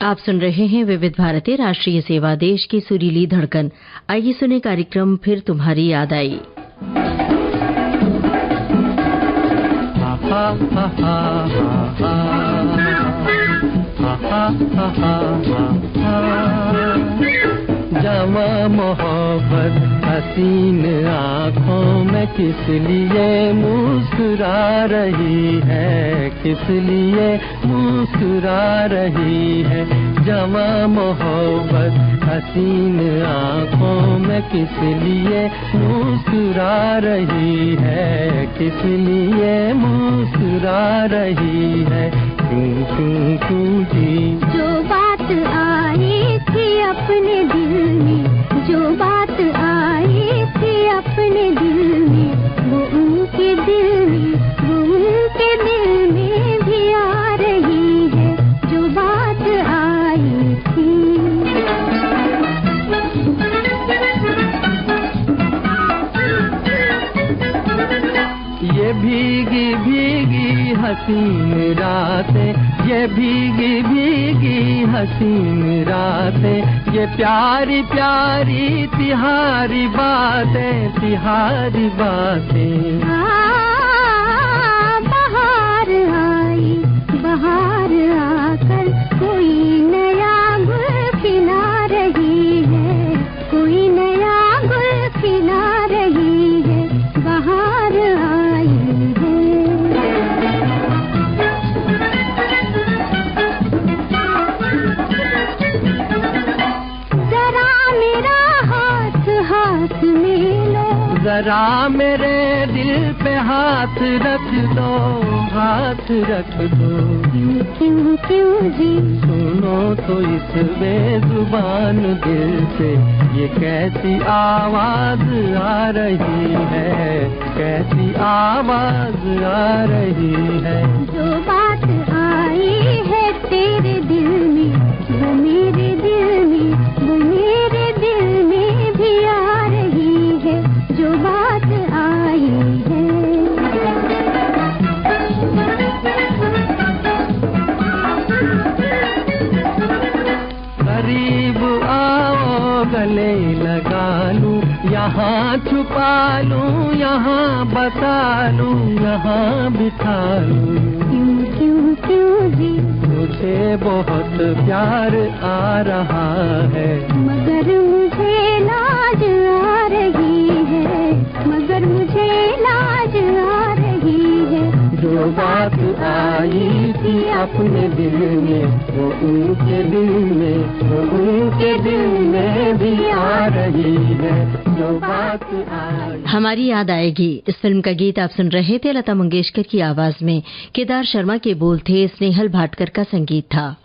आप सुन रहे हैं विविध भारती राष्ट्रीय सेवा, देश की सुरीली धड़कन। आइए सुने कार्यक्रम फिर तुम्हारी याद आई। जवा मोहब्बत हसीन आँखों में किस लिए मुस्कुरा रही है, किस लिए मुस्कुरा रही है। जवा मोहब्बत हसीन आँखों में किस लिए मुस्कुरा रही है, किस लिए मुस्कुरा रही है। क्यों क्यों क्यों जी जो बात आई थी अपने दिल में, जो बात आई थी अपने दिल में, वो उनके दिल में, वो उनके दिल में भी आ रही है। जो बात आई थी ये भीगी भीगी हसीन रातें, ये भीगी भीगी हसीन रातें, ये प्यारी प्यारी तिहारी बातें, तिहारी बातें। बहार आई, बहार आकर कोई नया गुल खिला रही है, कोई नया गुल खिला रही है। बहार आई है। जरा मेरा हाथ हाथ में लो, जरा मेरे दिल पे हाथ रख दो, हाथ रख दो। क्यों क्यों क्यों जी सुनो तो इस बेजुबान दिल से ये कैसी आवाज आ रही है, कैसी आवाज आ रही है। जो बात आई है तेरे दिल में, वो मेरे दिल में, वो मेरे दिल में भी आ रही है। जो बात आई है। करीब आओ गले लगा लूं, यहाँ छुपा लूं, यहाँ बता लूं, यहाँ बिठा लूं। क्यों क्यों क्यों जी मुझे बहुत प्यार आ रहा है, मगर मुझे लाज आ रही है, मगर मुझे लाज आ रही है। जो बात आई थी अपने दिल में, वो उनके दिल में, वो उनके दिल में भी आ रही है। जो बात आई। हमारी याद आएगी इस फिल्म का गीत आप सुन रहे थे लता मंगेशकर की आवाज में। केदार शर्मा के बोल थे, स्नेहल भाटकर का संगीत था।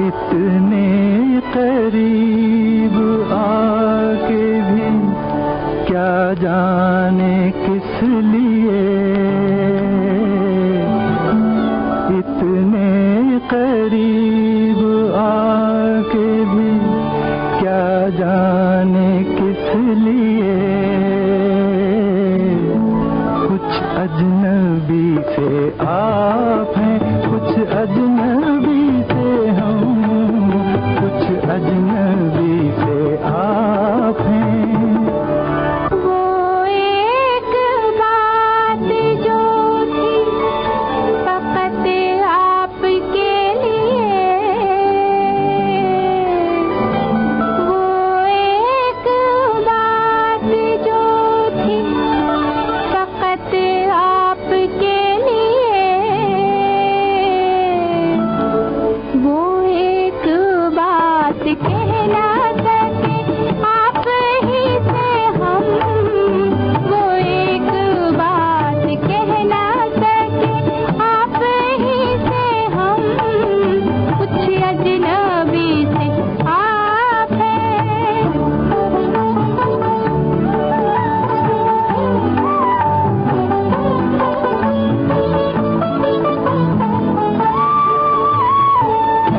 इतने करीब आके भी क्या जाने किस लिए, इतने करीब आके भी क्या जाने किस लिए। कुछ अजनबी से आप हैं, कुछ अजनबी से हम, कुछ अजनबी से आप हैं। वो एक बात जो थी फकत आपके लिए, वो एक बात जो थी फकत आपके लिए, वो एक बात कहना सके आप ही से हम, वो एक बात कहना सके आप ही से हम, कुछ अजनबी से आप हैं।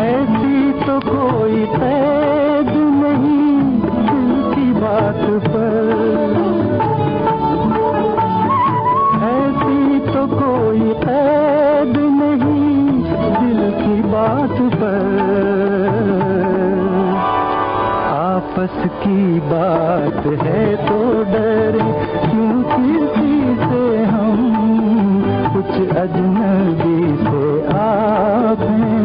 ऐसी तो कोई कैद नहीं, दिल की बात पर, ऐसी तो कोई कैद नहीं दिल की बात पर। आपस की बात है तो डरे क्यों किसी से हम, कुछ अजनबी से आप हैं।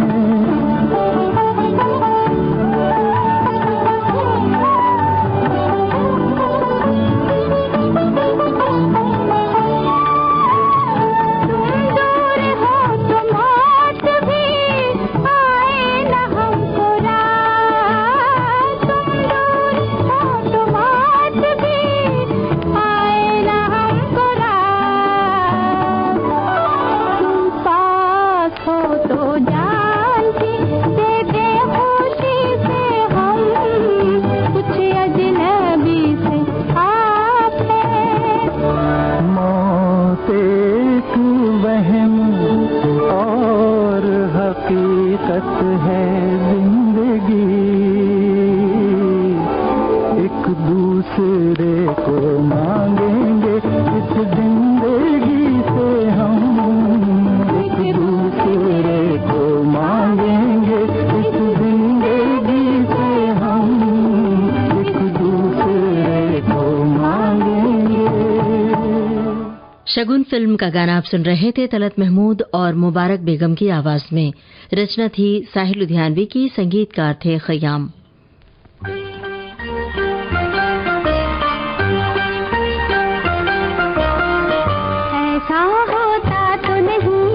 हकीकत है जिंदगी, एक दूसरे को मांगेंगे इस जिंदगी से हम, एक दूसरे को मांगेंगे इस जिंदगी से हम, एक दूसरे को मांगेंगे। शगुन फिल्म का गाना आप सुन रहे थे तलत महमूद और मुबारक बेगम की आवाज में। रचना थी साहिल लुधियानवी की, संगीतकार थे खयाम। ऐसा होता तो नहीं,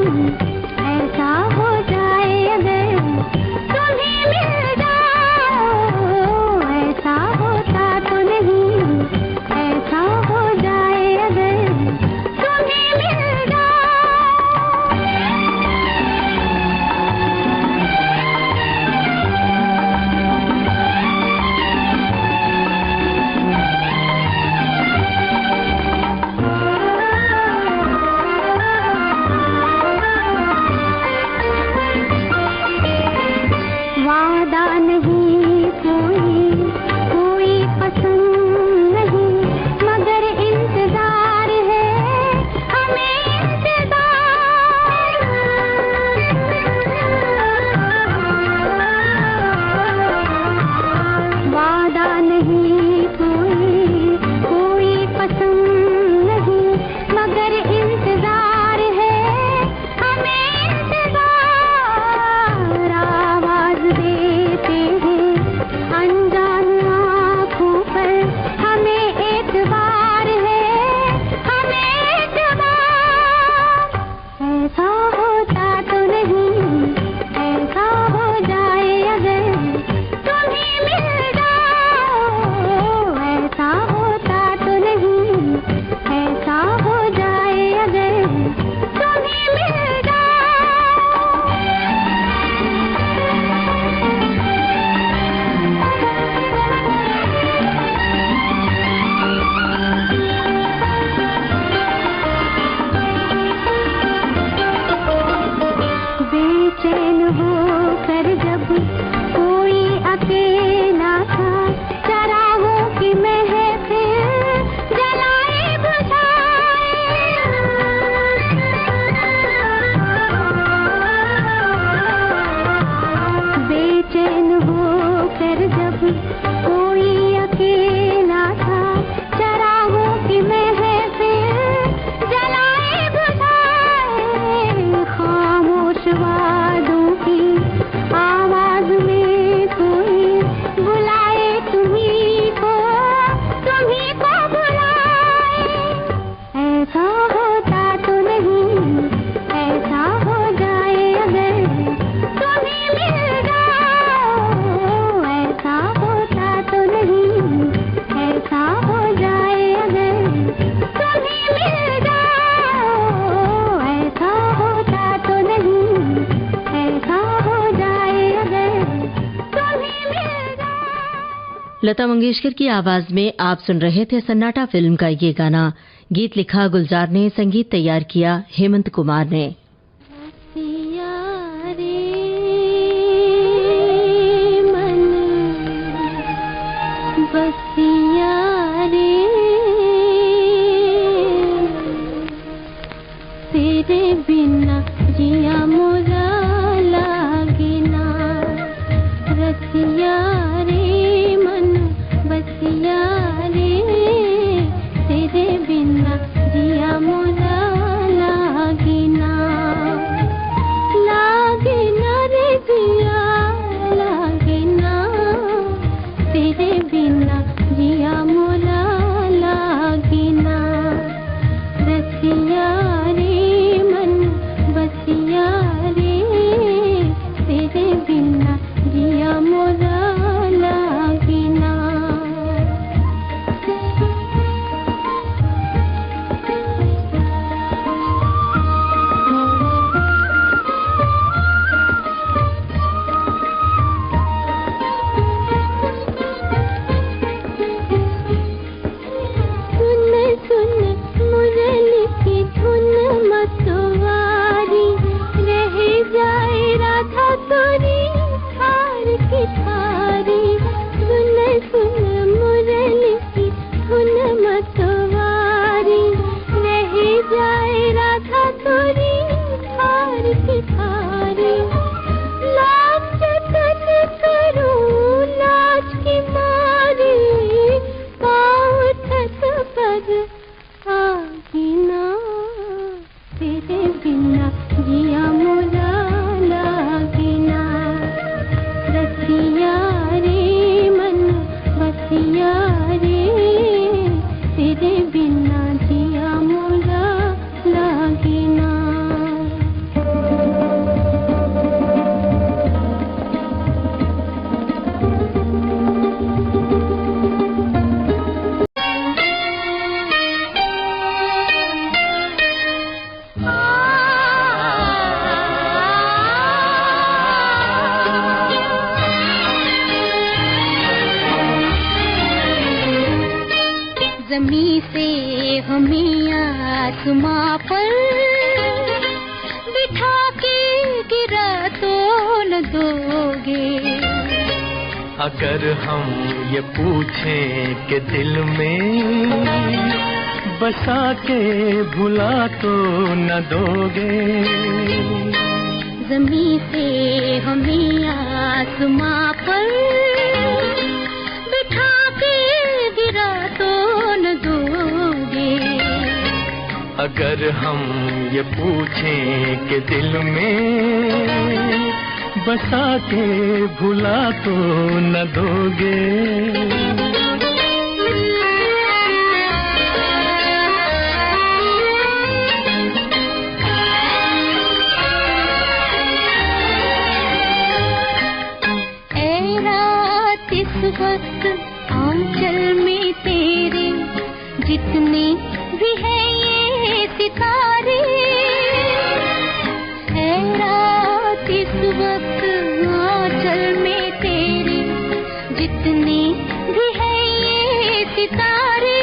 ऐसा हो जाए अगर तुम्हें मिल जाओ, ऐसा होता तो नहीं, ऐसा हो जाए अगर तुम्हें मिल जाओ। वादा नहीं कोई पसंद नहीं, मगर इंतजार है हमें इंतजार। वादा नहीं कोई पसंद नहीं, मगर इंतजार है हमें इंतजार। आवाज देते हैं अनजान आँखों पर, हमें एतबार है हमें एतबार। ऐसा होता तो नहीं, ऐसा हो जाए अगर तुम्हें मिल जाओ, ऐसा होता तो नहीं, ऐसा हो जाए अगर तुम्हें मिल बेचैन होकर जब कोई अकेला था, चरागों की महफिल जलाए बुझाए। बेचैन होकर जब कोई अकेला था, चरागों की महफिल जलाए बुझाए। खामोश वादों की आवाज में कोई बुलाए तुम्हीं को बुलाए। ऐसा होता तो नहीं, ऐसा हो जाए अगर तुम्हें मिल जाओ, ऐसा होता तो नहीं, ऐसा हो जाए अगर तुम्हें मिल जाओ, ऐसा होता तो नहीं, ऐसा हो जाए अगर तुम्हें मिल जाओ। लता मंगेशकर की आवाज में आप सुन रहे थे सन्नाटा फिल्म का ये गाना। गीत लिखा गुलजार ने, संगीत तैयार किया हेमंत कुमार ने। बसिया रसिया रे मन बसिया रे, तेरे बिना जिया मोरा लागे ना रे जिया लागे ना, तेरे बिना जिया मोरा लागे ना। रसिया रे मन बसिया रे, तेरे बिना जिया मोरा लागे ना। जमी से हमें आसमां पर बिठा के गिरा तो न दोगे। अगर हम ये पूछें कि दिल में बसा के भुला तो न दोगे। जमी से हमें आसमां पर बिठा के गिरा तो न दोगे। अगर हम ये पूछें कि दिल में बसा के भुला तो न दोगे। ऐ रात इस वक्त आंचल में तेरे जितने भी हैं ये सितारे। ऐ रात इस वक्त आंचल में तेरे जितने भी हैं ये सितारे।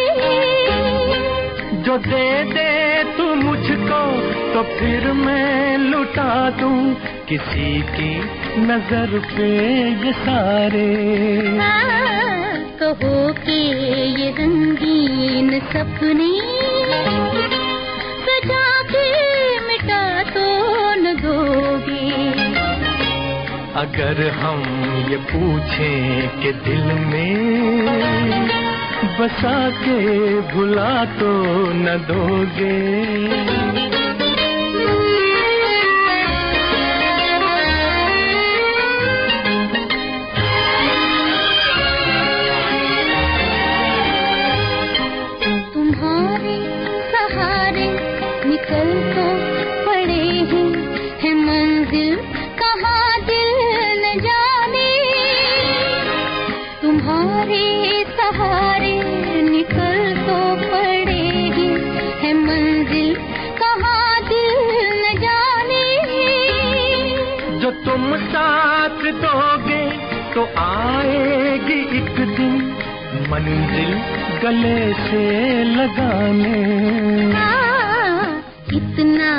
जो दे दे तू मुझको तो फिर मैं लुटा दूं किसी की नजर पे ये सारे। कहो कि ये रंगीन सपने सजा के मिटा तो न दोगे। अगर हम ये पूछें कि दिल में बसा के भुला तो न दोगे। तुम्हारे सहारे निकल तो पड़े हैं मंजिल कहाँ दिल न जाने। तुम्हारे सहारे निकल तो पड़े हैं मंजिल कहाँ दिल न जाने। जो तुम साथ दोगे तो आएगी एक दिन मंजिल गले से लगाने। इतना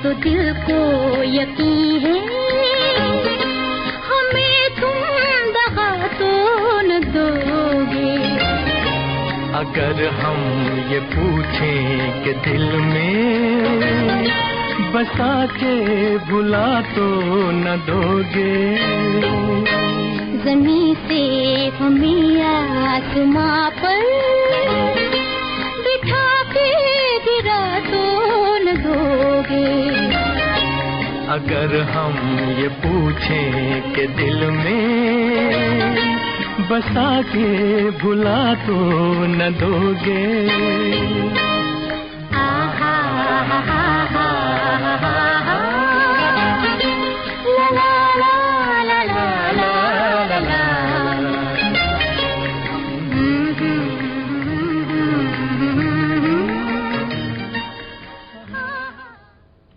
तो दिल को यकीन है हमें तुम दगा तो न दोगे। अगर हम ये पूछें कि दिल में बसा के भुला तो न दोगे। ज़मीं से हमें आसमां पर बिठा के गिरा तो न दोगे। अगर हम ये पूछें कि दिल में बसा के भुला तो न दोगे। आहा हा हा हा हा ला ला ला ला ला ला।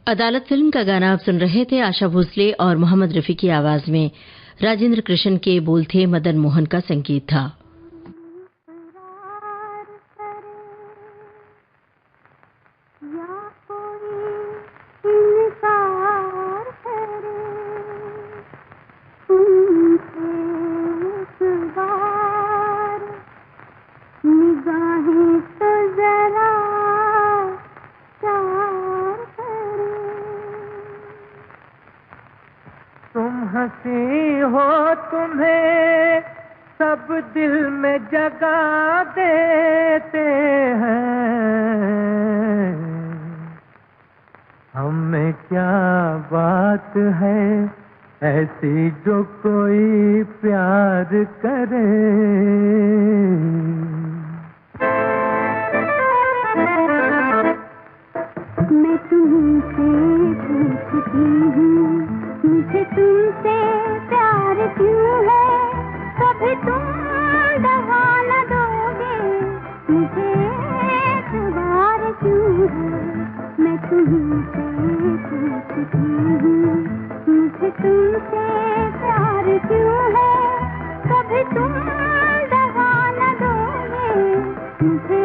अदालत फिल्म का गाना आप सुन रहे थे। आशा भोसले और मोहम्मद रफी की आवाज में। राजेंद्र कृष्ण के बोल थे, मदन मोहन का संगीत था। तुम हंसी हो, तुम्हें सब दिल में जगा देते हैं। हमें क्या बात है ऐसी जो कोई प्यार करे। मैं तुमसे पूछती हूँ, मुझे तुमसे प्यार क्यों है। कभी तुम दगा न दोगे, मुझे एतबार क्यों है। मैं तुमसे पूछती हूँ, मुझे तुमसे प्यार क्यों है। कभी तुम दगा न दोगे, मुझे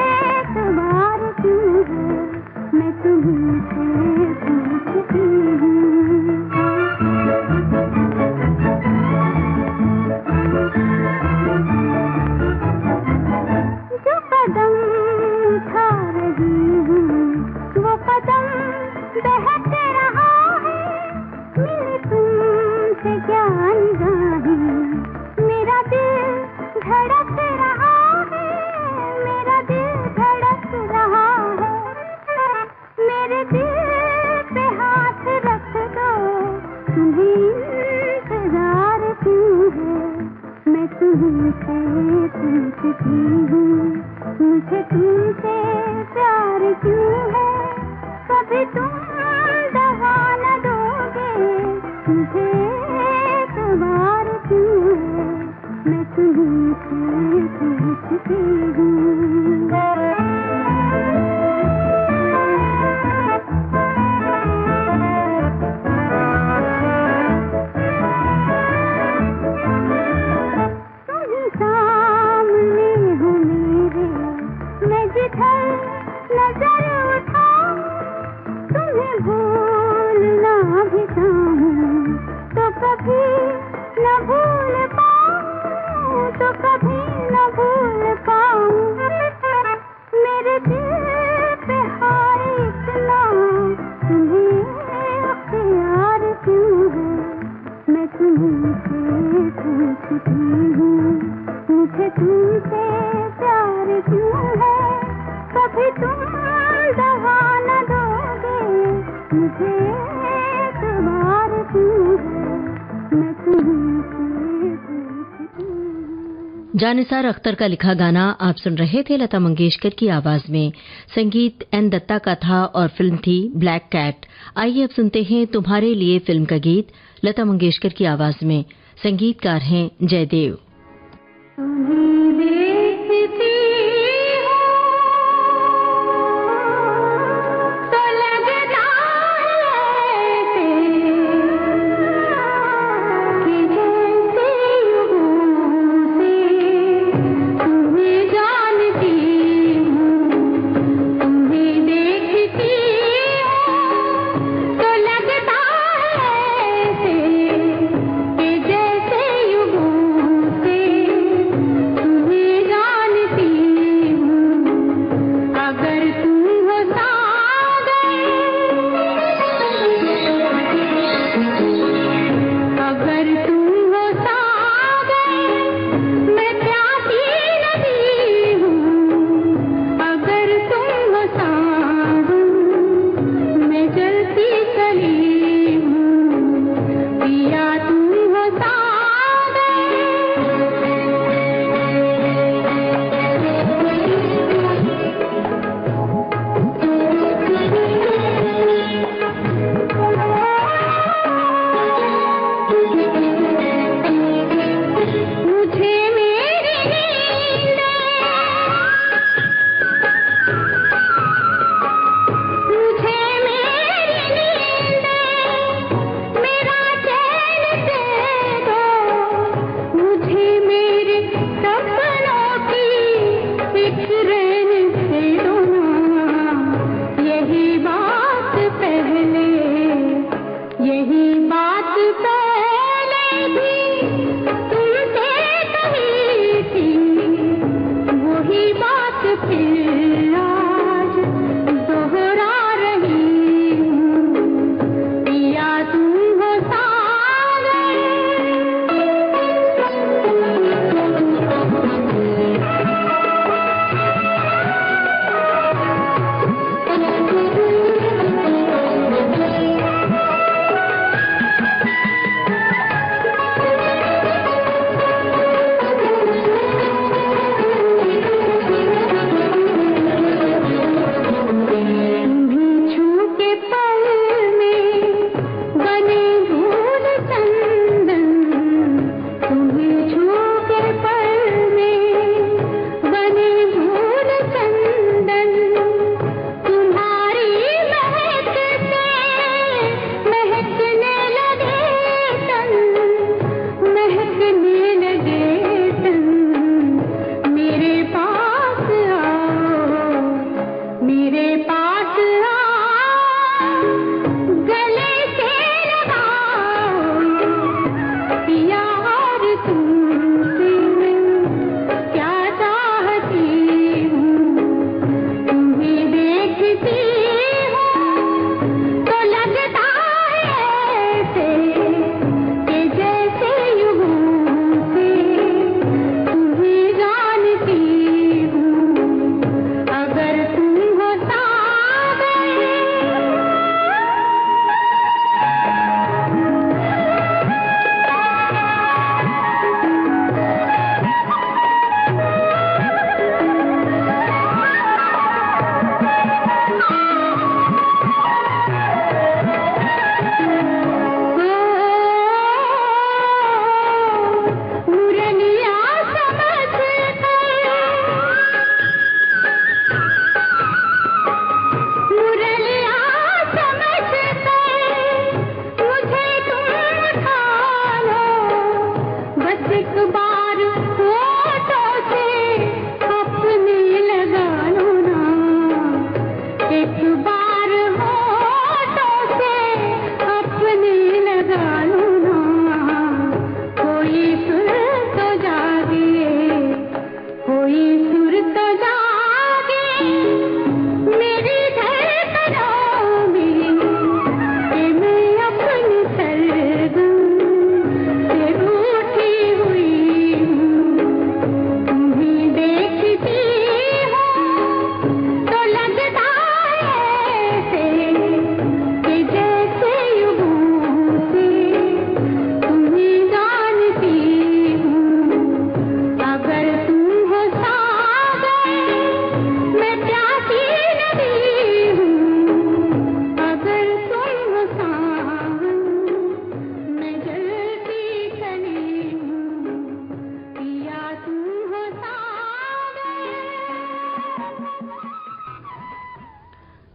एतबार क्यों है। मैं तुमसे पूछती हूँ। जो कदम उठा रही हूँ, वो कदम बहक रहा है। मिली तुमसे क्या निगाहें, मेरा दिल धड़क रहा है। मेरा दिल धड़क रहा है। मेरे दिल पे हाथ रख दो, तुम्हें इंतजार क्यों है। मैं तुमसे पूछती हूँ, मुझे तुमसे प्यार क्यों है। कभी तुम दगा न दोगे, मुझे एतबार क्यों है। मैं तुमसे पूछती हूँ। नजर उठाऊं, तुम्हें भूलना भी चाहूं, तो कभी न भूल पाऊं, तो कभी न भूल पाऊं। मेरे दिल पे हाय इतना, तुम्हें अख्तियार क्यों है। मैं तुमसे पूछती हूँ, मुझे तुमसे प्यार क्यों है। कभी तुम दगा न दोगे, मुझे एतबार क्यों है। मैं तुमसे पूछती हूँ। जानिसार अख्तर का लिखा गाना आप सुन रहे थे लता मंगेशकर की आवाज में। संगीत एन दत्ता का था और फिल्म थी ब्लैक कैट। आइए अब सुनते हैं तुम्हारे लिए फिल्म का गीत लता मंगेशकर की आवाज में। संगीतकार हैं जयदेव। जैसे युगों से तुम्हें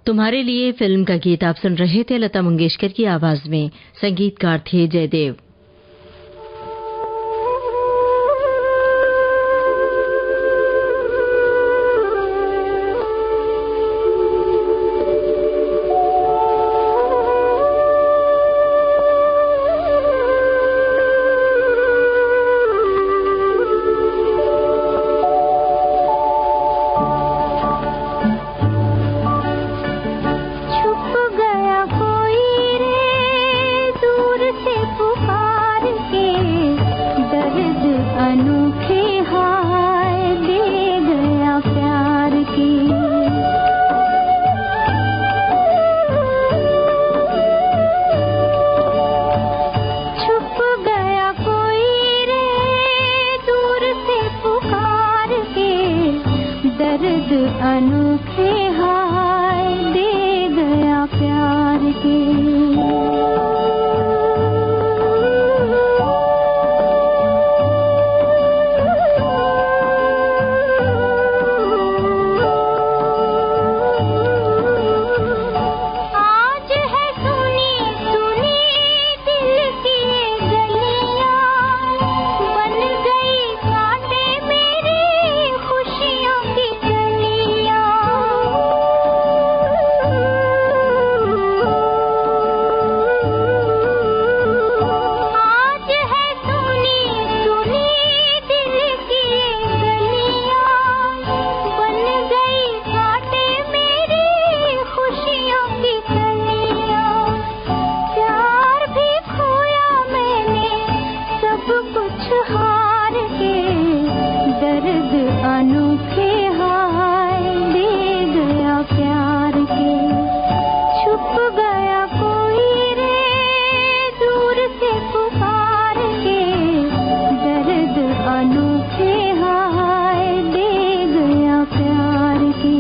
तुम्हारे लिए फिल्म का गीत आप सुन रहे थे लता मंगेशकर की आवाज में। संगीतकार थे जयदेव। अनोखे हाय दे गया प्यार के। अनोखे हाय दे गया प्यार के। छुप गया कोई रे दूर से पुकार के, दर्द अनोखे हाय दे गया प्यार के।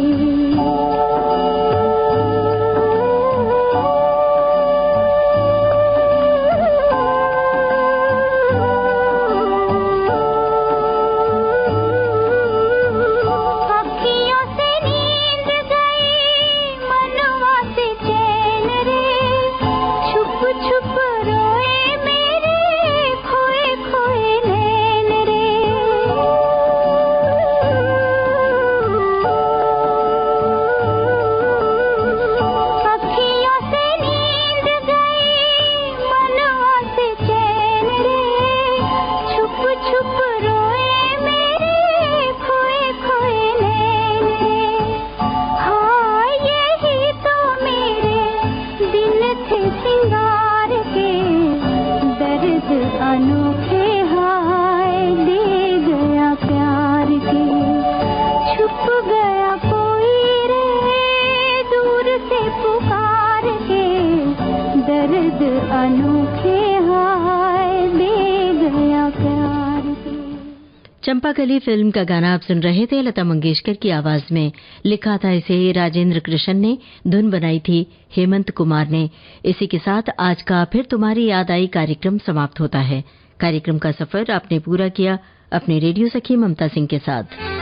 अनोखे हाय दे गया प्यार के। छुप गया कोई रे दूर से पुकार के, दर्द अनोखे हाय दे गया प्यार के। चंपाकली फिल्म का गाना आप सुन रहे थे लता मंगेशकर की आवाज में। लिखा था इसे राजेंद्र कृष्ण ने, धुन बनाई थी हेमंत कुमार ने। इसी के साथ आज का फिर तुम्हारी याद आई कार्यक्रम समाप्त होता है। कार्यक्रम का सफर आपने पूरा किया अपने रेडियो सखी ममता सिंह के साथ।